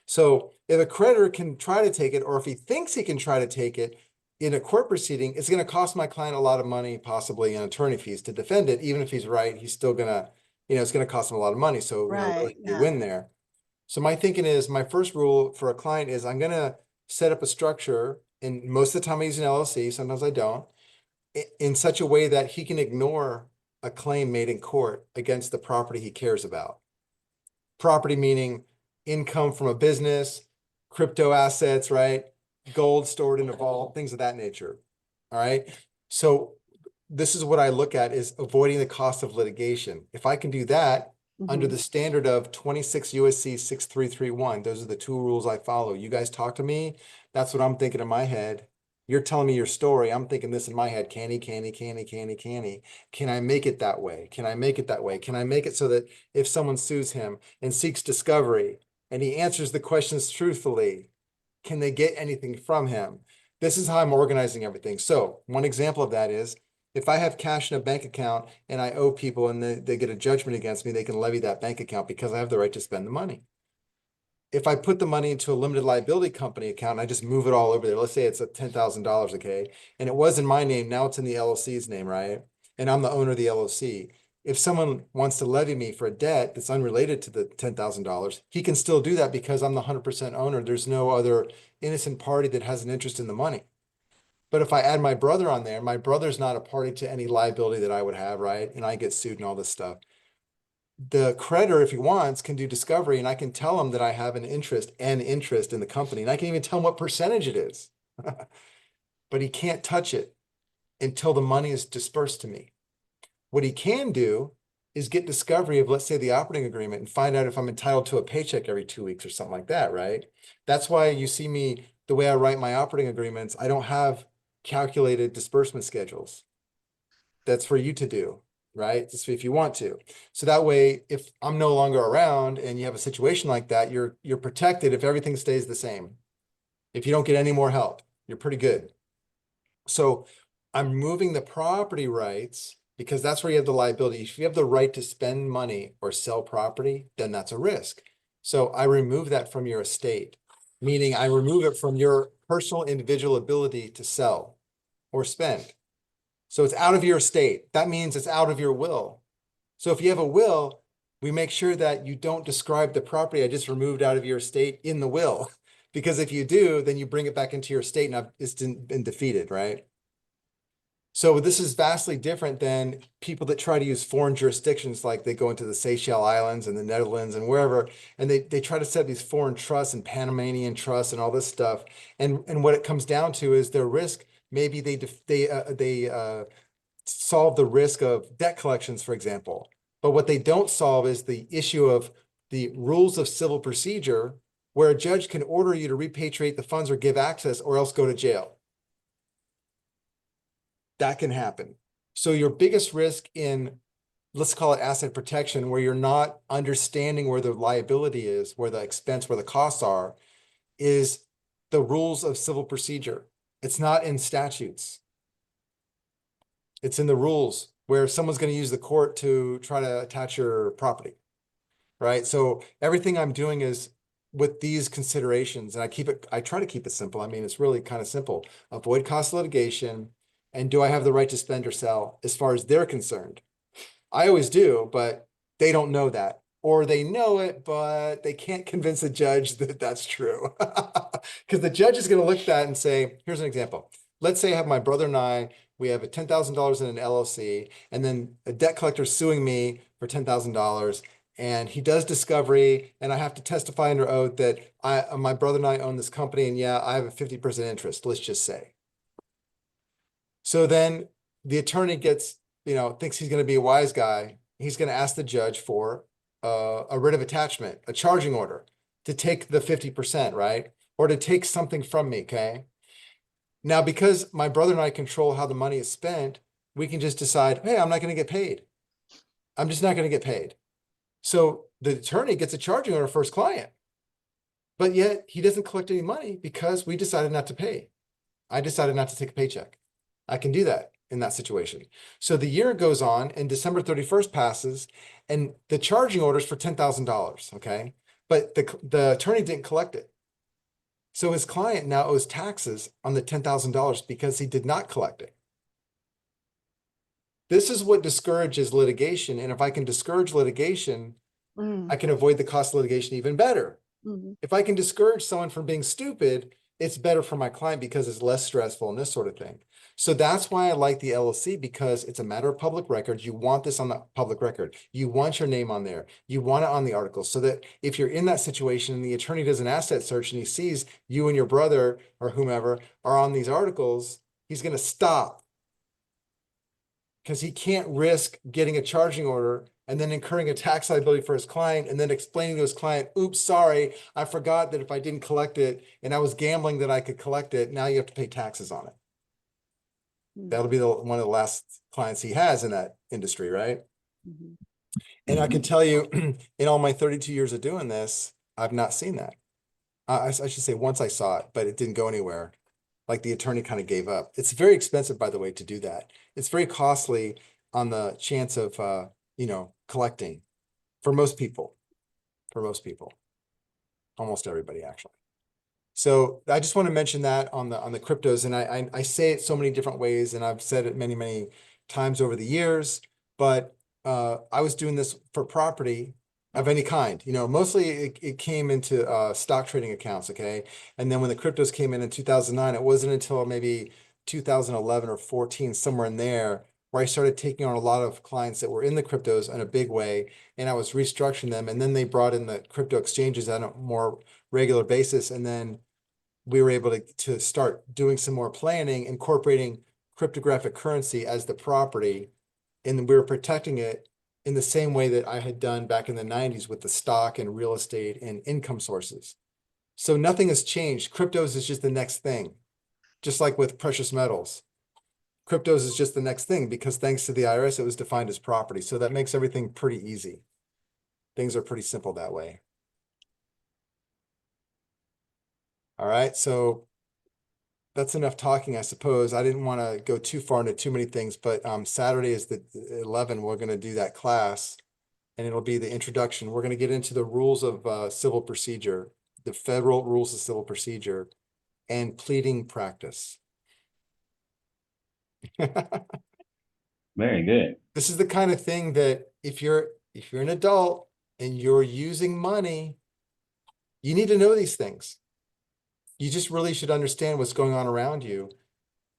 So if a creditor can try to take it, or if he thinks he can try to take it in a court proceeding, it's going to cost my client a lot of money, possibly in attorney fees to defend it. Even if he's right, he's still going to, it's going to cost him a lot of money. So Right, you yeah. win there. So my thinking is, my first rule for a client is I'm going to set up a structure, and most of the time I use an LLC, sometimes I don't, in such a way that he can ignore a claim made in court against the property he cares about. Property meaning income from a business, crypto assets, right? Gold stored in a vault, things of that nature. All right. So this is what I look at is avoiding the cost of litigation. If I can do that under the standard of 26 USC 6331, those are the two rules I follow. You guys talk to me. That's what I'm thinking in my head. You're telling me your story. I'm thinking this in my head. Can I make it that way? Can I make it that way? Can I make it so that if someone sues him and seeks discovery and he answers the questions truthfully, can they get anything from him? This is how I'm organizing everything. So one example of that is if I have cash in a bank account and I owe people and they get a judgment against me, they can levy that bank account because I have the right to spend the money. If I put the money into a limited liability company account and I just move it all over there, let's say it's at $10,000, okay? And it was in my name, now it's in the LLC's name, right? And I'm the owner of the LLC. If someone wants to levy me for a debt that's unrelated to the $10,000, he can still do that because I'm the 100% owner. There's no other innocent party that has an interest in the money. But if I add my brother on there, my brother's not a party to any liability that I would have, right? And I get sued and all this stuff. The creditor, if he wants, can do discovery and I can tell him that I have an interest in the company. And I can even tell him what percentage it is. But he can't touch it until the money is dispersed to me. What he can do is get discovery of, let's say, the operating agreement and find out if I'm entitled to a paycheck every 2 weeks or something like that, right? That's why you see me, the way I write my operating agreements, I don't have calculated disbursement schedules. That's for you to do, right? Just if you want to. So that way, if I'm no longer around and you have a situation like that, you're protected if everything stays the same. If you don't get any more help, you're pretty good. So I'm moving the property rights because that's where you have the liability. If you have the right to spend money or sell property, then that's a risk. So I remove that from your estate. meaning I remove it from your personal individual ability to sell or spend. So it's out of your estate. That means it's out of your will. So if you have a will, we make sure that you don't describe the property I just removed out of your estate in the will. Because if you do, then you bring it back into your estate and it's been defeated, right? So this is vastly different than people that try to use foreign jurisdictions, like they go into the Seychelles Islands and the Netherlands and wherever, and they try to set up these foreign trusts and Panamanian trusts and all this stuff. And what it comes down to is their risk. Maybe they solve the risk of debt collections, for example. But what they don't solve is the issue of the rules of civil procedure, where a judge can order you to repatriate the funds or give access or else go to jail. That can happen. So your biggest risk in, let's call it asset protection, where you're not understanding where the liability is, where the expense, where the costs are, is the rules of civil procedure. It's not in statutes. It's in the rules where someone's going to use the court to try to attach your property, right? So everything I'm doing is with these considerations, and I try to keep it simple. I mean, it's really kind of simple. Avoid cost of litigation, and do I have the right to spend or sell as far as they're concerned? I always do, but they don't know that. Or they know it, but they can't convince the judge that that's true. Because the judge is going to look at that and say, here's an example. Let's say I have my brother and I, we have a $10,000 in an LLC, and then a debt collector suing me for $10,000, and he does discovery, and I have to testify under oath that my brother and I own this company, and yeah, I have a 50% interest, let's just say. So then the attorney gets, thinks he's going to be a wise guy. He's going to ask the judge for a writ of attachment, a charging order to take the 50%, right? Or to take something from me, okay? Now, because my brother and I control how the money is spent, we can just decide, hey, I'm not going to get paid. I'm just not going to get paid. So the attorney gets a charging order for his client, but yet he doesn't collect any money because we decided not to pay. I decided not to take a paycheck. I can do that in that situation. So the year goes on and December 31st passes and the charging order is for $10,000, okay? But the attorney didn't collect it. So his client now owes taxes on the $10,000 because he did not collect it. This is what discourages litigation. And if I can discourage litigation, I can avoid the cost of litigation even better. If I can discourage someone from being stupid, it's better for my client because it's less stressful and this sort of thing. So that's why I like the LLC, because it's a matter of public record. You want this on the public record. You want your name on there. You want it on the article so that if you're in that situation and the attorney does an asset search and he sees you and your brother or whomever are on these articles, he's going to stop because he can't risk getting a charging order and then incurring a tax liability for his client and then explaining to his client, oops, sorry, I forgot that if I didn't collect it and I was gambling that I could collect it, now you have to pay taxes on it. That'll be one of the last clients he has in that industry, right? And I can tell you, in all my 32 years of doing this, I've not seen that. I should say once I saw it, but it didn't go anywhere. Like the attorney kind of gave up. It's very expensive, by the way, to do that. It's very costly on the chance of, collecting for most people, almost everybody actually. So I just want to mention that on the cryptos, and I say it so many different ways, and I've said it many, many times over the years, but I was doing this for property of any kind. Mostly it came into stock trading accounts, okay? And then when the cryptos came in 2009, it wasn't until maybe 2011 or 14, somewhere in there, where I started taking on a lot of clients that were in the cryptos in a big way, and I was restructuring them, and then they brought in the crypto exchanges on a more regular basis, and then we were able to start doing some more planning, incorporating cryptographic currency as the property, and we were protecting it in the same way that I had done back in the 90s with the stock and real estate and income sources. So nothing has changed. Cryptos is just the next thing, just like with precious metals. Cryptos is just the next thing because thanks to the IRS, it was defined as property. So that makes everything pretty easy. Things are pretty simple that way. All right, so that's enough talking, I suppose. I didn't want to go too far into too many things, but Saturday is the 11. We're going to do that class, and it'll be the introduction. We're going to get into the rules of civil procedure, the federal rules of civil procedure and pleading practice. Very good. This is the kind of thing that if you're an adult and you're using money, you need to know these things. You just really should understand what's going on around you.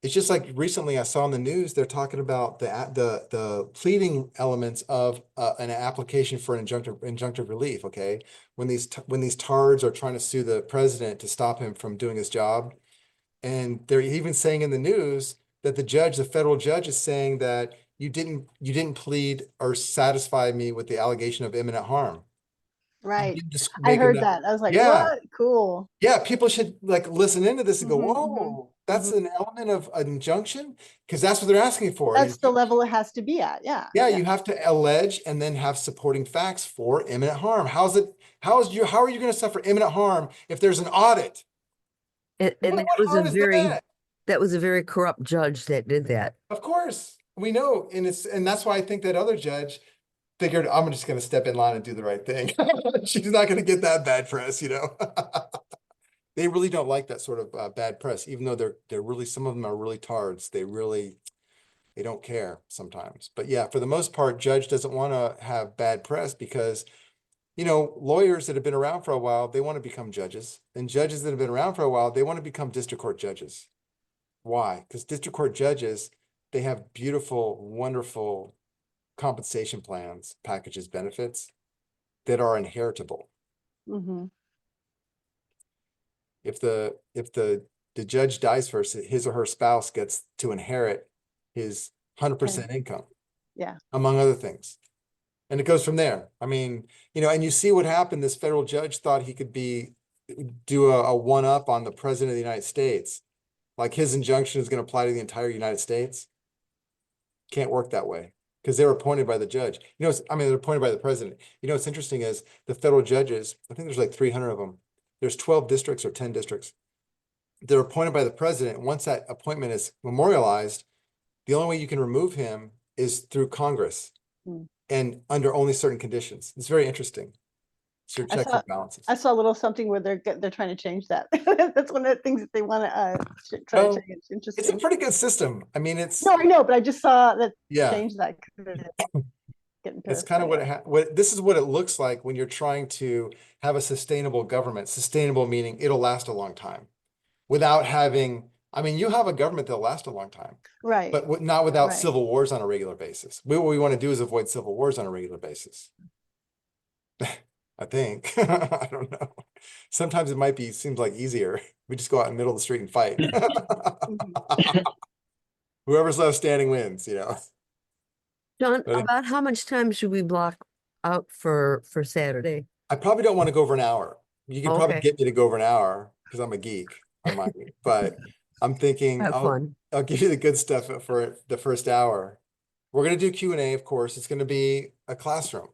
It's just like recently I saw in the news, they're talking about the pleading elements of an application for an injunctive relief. Okay. When these tards are trying to sue the president to stop him from doing his job. And they're even saying in the news that the federal judge is saying that you didn't plead or satisfy me with the allegation of imminent harm. You Right. didn't just I make heard enough- that. I was like, Yeah. what? Cool. Yeah, people should like listen into this and go, Mhm, whoa, that's an element of an injunction? Because that's what they're asking for. That's the level it has to be at. Yeah. Yeah, you have to allege and then have supporting facts for imminent harm. How are you going to suffer imminent harm if there's an audit? And What that was a harm is that? that was a very corrupt judge that did that. Of course, we know, and that's why I think that other judge figured I'm just going to step in line and do the right thing. She's not going to get that bad press, you know. They really don't like that sort of bad press, even though they're really, some of them are really tards. They don't care sometimes. But yeah, for the most part, judge doesn't want to have bad press because, you know, lawyers that have been around for a while, they want to become judges, and judges that have been around for a while, they want to become district court judges. Why? Because district court judges, they have beautiful, wonderful compensation plans, packages, benefits that are inheritable. Mhm. If the judge dies first, his or her spouse gets to inherit his 100% income. Yeah. Among other things. And it goes from there. I mean, you know, and you see what happened. This federal judge thought he could do a one-up on the president of the United States. Like his injunction is going to apply to the entire United States. Can't work that way because they were appointed by the judge. You know, they're appointed by the president. You know, what's interesting is the federal judges, I think there's like 300 of them. There's 12 districts or 10 districts. They're appointed by the president. Once that appointment is memorialized, the only way you can remove him is through Congress and under only certain conditions. It's very interesting. So your checks and balances. I saw a little something where they're trying to change that. That's one of the things that they want to try Well, to change. Interesting. It's a pretty good system. I mean, it's No, I know, but I just saw that yeah. change that. It's kind of this is what it looks like when you're trying to have a sustainable government. Sustainable meaning it'll last a long time without having, I mean, you have a government that'll last a long time, Right. but not without Right. civil wars on a regular basis. What we want to do is avoid civil wars on a regular basis. I think. I don't know. Sometimes it seems like easier. We just go out in the middle of the street and fight. Whoever's left standing wins, you know. John, But about how much time should we block out for Saturday? I probably don't want to go over an hour. You can probably Okay. get me to go over an hour because I'm a geek. I might, but I'm thinking Have fun. I'll give you the good stuff for the first hour. We're going to do Q&A, of course. It's going to be a classroom.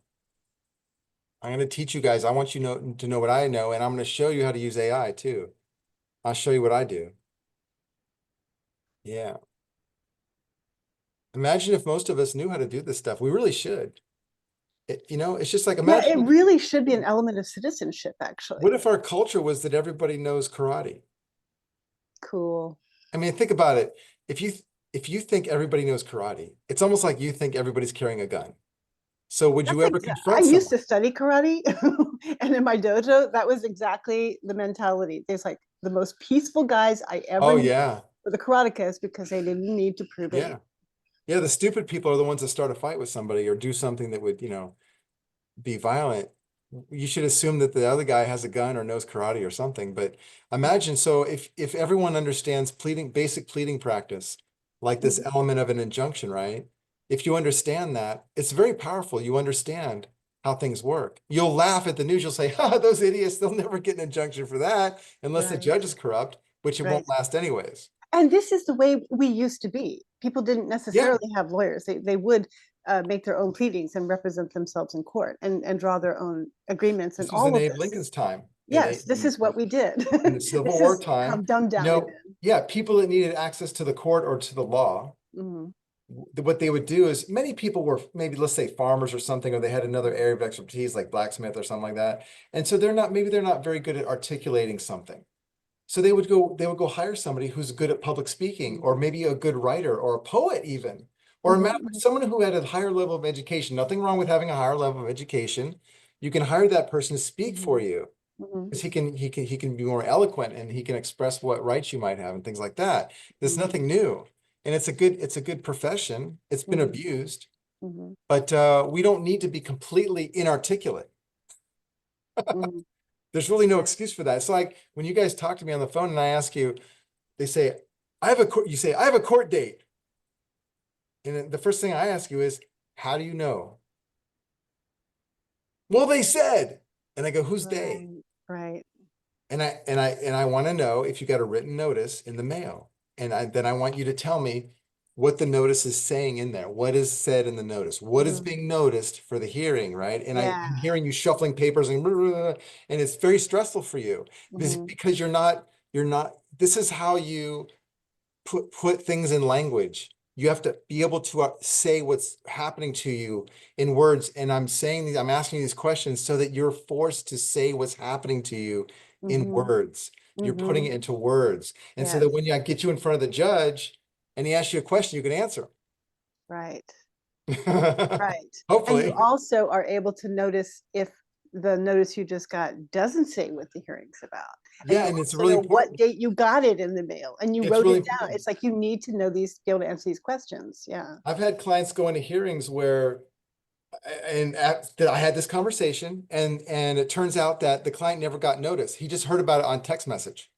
I'm going to teach you guys. I want you to know what I know, and I'm going to show you how to use AI too. I'll show you what I do. Yeah. Imagine if most of us knew how to do this stuff. We really should. You know, it's just like, Yeah, imagine it really should be an element of citizenship, actually. what if our culture was that everybody knows karate? Cool. I mean, think about it. If you think everybody knows karate, it's almost like you think everybody's carrying a gun. So would you ever I confront used someone? to study karate, and in my dojo, that was exactly the mentality. There's like the most peaceful guys I ever Oh knew yeah, were the karatekas because they didn't need to prove yeah, it. yeah. The stupid people are the ones that start a fight with somebody or do something that would, you know, be violent. You should assume that the other guy has a gun or knows karate or something. But imagine, so if everyone understands basic pleading practice, like this element of an injunction, right? If you understand that, it's very powerful. You understand how things work. You'll laugh at the news. You'll say, "Ha, those idiots, they'll never get an injunction for that unless the Right. judge is corrupt," which it won't last anyways. And this is the way we used to be. People didn't necessarily have lawyers. They would make their own pleadings and represent themselves in court and draw their own agreements and This was all in of Abe this. Lincoln's time. Yes, this is what we did. In the Civil This War is how time, dumbed down you we've know, yeah, people that needed access to the court or to the law, been. what they would do is many people were maybe, let's say, farmers or something, or they had another area of expertise like blacksmith or something like that. And so maybe they're not very good at articulating something. So they would go hire somebody who's good at public speaking, or maybe a good writer or a poet even, or someone who had a higher level of education. Nothing wrong with having a higher level of education. You can hire that person to speak for you, because he can be more eloquent and he can express what rights you might have and things like that. There's nothing new. And it's a good profession. It's been abused, but we don't need to be completely inarticulate. There's really no excuse for that. It's like when you guys talk to me on the phone and I ask you, they say, you say, I have a court date. And then the first thing I ask you is, how do you know? Well, they said, and I go, who's they? Right. And I want to know if you got a written notice in the mail. And then I want you to tell me what the notice is saying in there. What is said in the notice? What is being noticed for the hearing, right? And I'm hearing you shuffling papers and it's very stressful for you because you're not, this is how you put things in language. You have to be able to say what's happening to you in words. And I'm asking these questions so that you're forced to say what's happening to you in words. You're putting it into words. And so that when I get you in front of the judge and he asks you a question, you can answer. Right. Right. And Hopefully. you also are able to notice if the notice you just got doesn't say what the hearing's about. Yeah, and it's really important. What date you got it in the mail and you wrote really it down. important. It's like you need to know be able to answer these questions. Yeah. I've had clients go into hearings where that I had this conversation and it turns out that the client never got notice. He just heard about it on text message.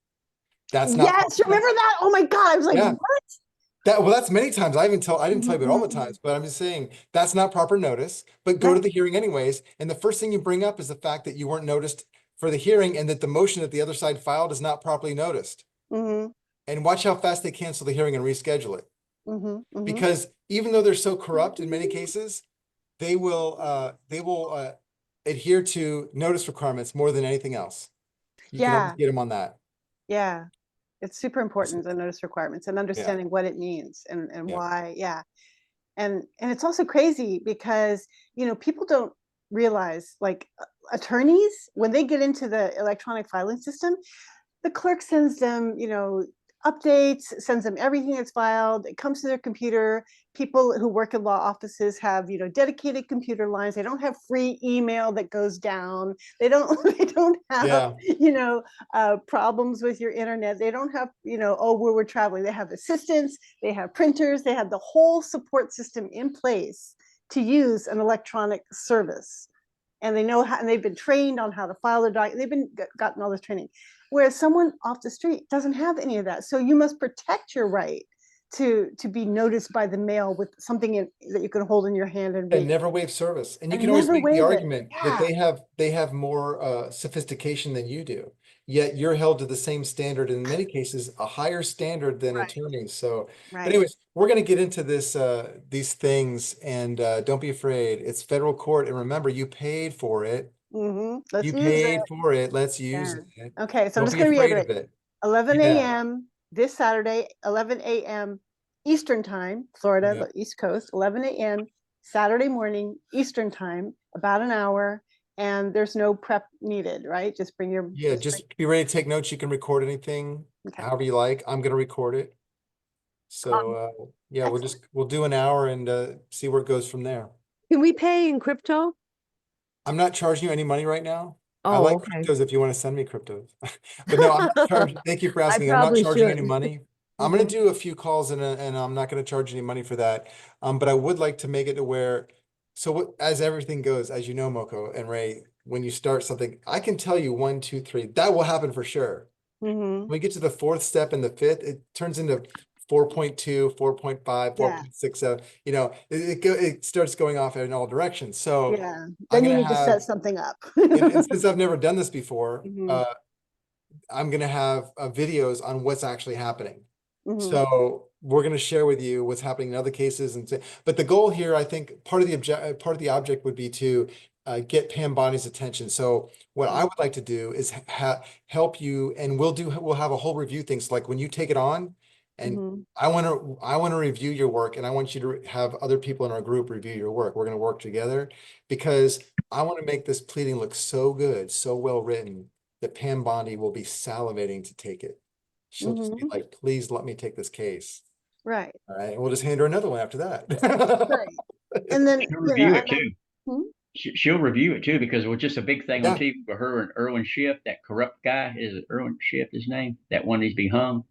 That's not. Yes, remember that? Oh my God. I was like, what? That's many times. I didn't tell you about all the times, but I'm just saying that's not proper notice, but go to the hearing anyways. And the first thing you bring up is the fact that you weren't noticed for the hearing and that the motion that the other side filed is not properly noticed. And watch how fast they cancel the hearing and reschedule it. Because even though they're so corrupt in many cases, they will adhere to notice requirements more than anything else. You can always get them on that. Yeah. It's super important, the notice requirements and understanding what it means and why. Yeah. And it's also crazy because, people don't realize, like, attorneys, when they get into the electronic filing system, the clerk sends them, updates, sends them everything that's filed. It comes to their computer. People who work in law offices have, dedicated computer lines. They don't have free email that goes down. They don't have, problems with your internet. They don't have, where we're traveling. They have assistants, they have printers, they have the whole support system in place to use an electronic service. And they know how, and they've been trained on how to file their document. They've gotten all this training. Whereas someone off the street doesn't have any of that. So you must protect your right to be noticed by the mail with something that you can hold in your hand and read. And never waive service. And you And can always never make the waive it. argument that they have more sophistication than you do. Yet you're held to the same standard, in many cases, a higher standard than attorneys. So, but anyways, we're going to get into these things, and don't be afraid. It's federal court, and remember, you paid for it. Let's you use paid it. for it. Let's use it. Okay, so I'm Don't just be going to afraid reiterate. of it. 11 a.m. this Saturday, 11 a.m. Eastern time, Florida, the East Coast, 11 a.m. Saturday morning, Eastern time, about an hour, and there's no prep needed, right? Just bring your... just be ready to take notes. You can record anything, however you like. I'm going to record it. So, we'll do an hour and see where it goes from there. Can we pay in crypto? I'm not charging you any money right now. I Oh, like okay. cryptos if you want to send me cryptos. But no, I'm not charging. Thank you for asking. I'm not probably charging any should. money. I'm going to do a few calls and I'm not going to charge any money for that. But I would like to make it to where, as everything goes, as you know, Moko and Ray, when you start something, I can tell you 1, 2, 3, that will happen for sure. When we get to the 4th step and the 5th, it turns into 4.2, 4.5, 4.6. So, it starts going off in all directions. So then you need to set something up. and since I've never done this before, I'm going to have videos on what's actually happening. So we're going to share with you what's happening in other cases. But the goal here, I think part of the object would be to get Pam Bonnie's attention. So what I would like to do is help you, and we'll have a whole review things. Like when you take it on, And Mhm. I want to review your work, and I want you to have other people in our group review your work. We're going to work together because I want to make this pleading look so good, so well written that Pam Bondi will be salivating to take it. She'll just be like, please let me take this case. Right. All right. And we'll just hand her another one after that. Right. And then, She'll you know, review it and too. Hmm? She'll review it too because it was just a big thing on Yeah. TV for her and Erwin Schiff, that corrupt guy. Is it Erwin Schiff, his name? That one needs to be hung.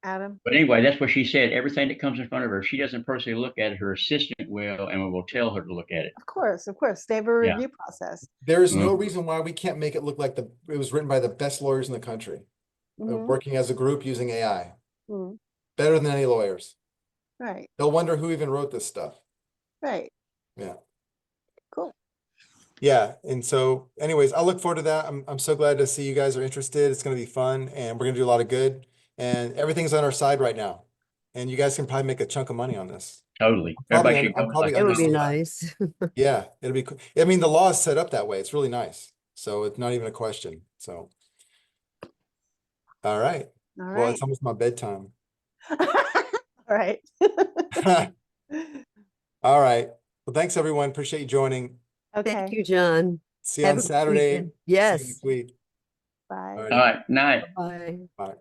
Adam. But anyway, that's what she said. Everything that comes in front of her, she doesn't personally look at it. Her assistant will, and will tell her to look at it. Of course. They have a Yeah. review process. There's no Mhm. reason why we can't make it look like it was written by the best lawyers in the country, Mhm. working as a group using AI. Mhm. Better than any lawyers. Right. They'll wonder who even wrote this stuff. Right. Yeah. Cool. Yeah. And so anyways, I look forward to that. I'm so glad to see you guys are interested. It's going to be fun and we're going to do a lot of good, and everything's on our side right now. And you guys can probably make a chunk of money on this. Totally. Probably, Everybody should I'm go probably like It would be underselling. nice. Yeah, it'll be cool. I mean, the law is set up that way. It's really nice. So it's not even a question. So, all right. All Well, right. it's almost my bedtime. All right. All right. Well, thanks everyone. Appreciate you joining. Thank Okay. you, John. See you Have on a good Saturday. weekend. See you Yes. next week. Bye. All All right. Night. Bye. Bye.